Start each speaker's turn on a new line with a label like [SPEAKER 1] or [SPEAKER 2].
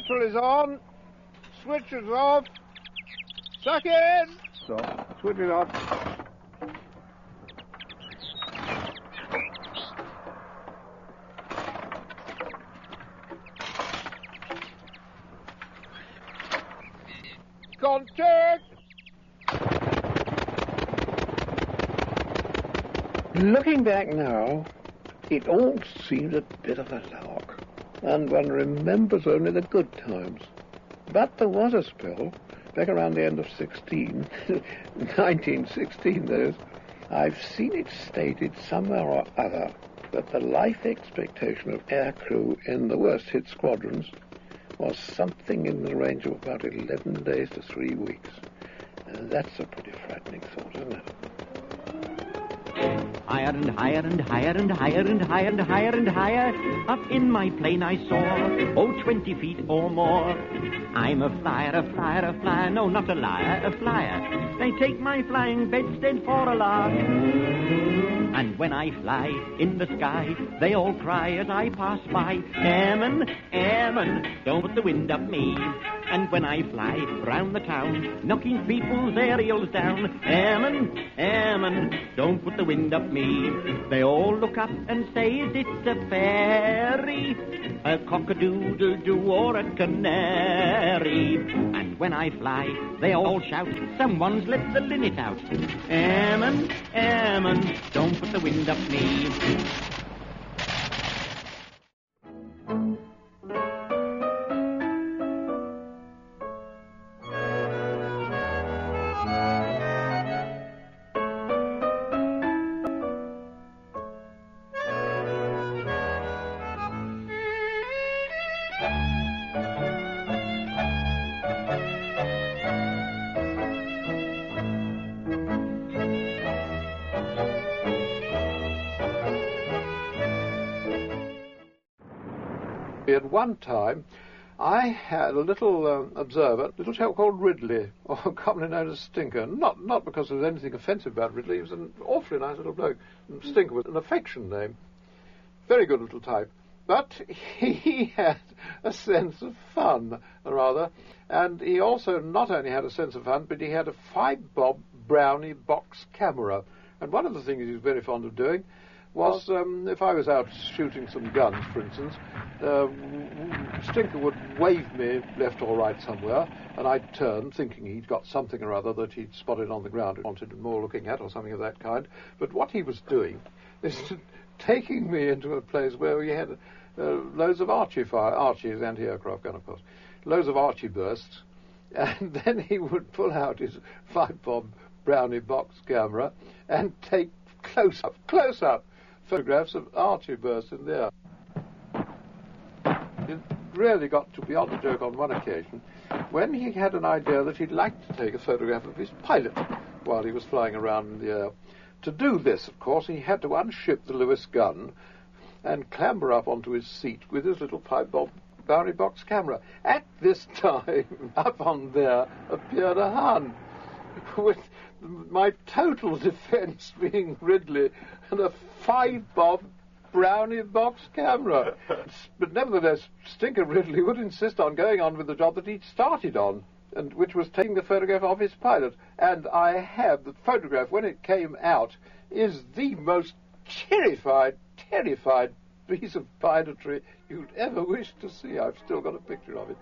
[SPEAKER 1] throttle is on. Switch is off. Suck in. Stop. Switch it off. Contact! Looking back now, it all seems a bit of a lark, and one remembers only the good times. But there was a spell, back around the end of 1916 that is. I've seen it stated somewhere or other that the life expectation of aircrew in the worst hit squadrons was something in the range of about 11 days to 3 weeks. That's a pretty frightening thought, isn't it?
[SPEAKER 2] Higher and higher and higher and higher and higher and higher and higher. Up in my plane I soar, 20 feet or more. I'm a flyer, a flyer, a flyer, no, not a liar, a flyer. They take my flying bedstead for a lark. And when I fly in the sky, they all cry as I pass by, Airman, airman, don't put the wind up me. And when I fly round the town, knocking people's aerials down, Airman, airman, don't put the wind up me. They all look up and say, is it a fairy, a cock-a-doodle-doo or a canary? And when I fly, they all shout, someone's let the linnet out. Airman, airman, don't put the wind up me.
[SPEAKER 1] At one time, I had a little observer, a little chap called Ridley, or commonly known as Stinker. Not because there was anything offensive about Ridley. He was an awfully nice little bloke. Stinker was an affection name. Very good little type. But he had a sense of fun, rather. And he also not only had a sense of fun, but he had a 5-bob brownie box camera. And one of the things he was very fond of doing was, if I was out shooting some guns, for instance, Stinker would wave me left or right somewhere, and I'd turn, thinking he'd got something or other that he'd spotted on the ground, wanted more looking at, or something of that kind. But what he was doing is taking me into a place where we had loads of Archie is anti-aircraft gun, of course, loads of Archie bursts, and then he would pull out his 5-bob brownie box camera and take close-up photographs of Archie bursts in there. It really got to beyond a joke on one occasion when he had an idea that he'd like to take a photograph of his pilot while he was flying around in the air. To do this, of course, he had to unship the Lewis gun and clamber up onto his seat with his little 5-bob brownie box camera. At this time, up on there appeared a Hun, with my total defence being Ridley and a 5-bob brownie box camera. But nevertheless, Stinker Ridley would insist on going on with the job that he'd started on, and which was taking the photograph of his pilot. And I have the photograph, when it came out, is the most terrified piece of pilotry you'd ever wish to see. I've still got a picture of it.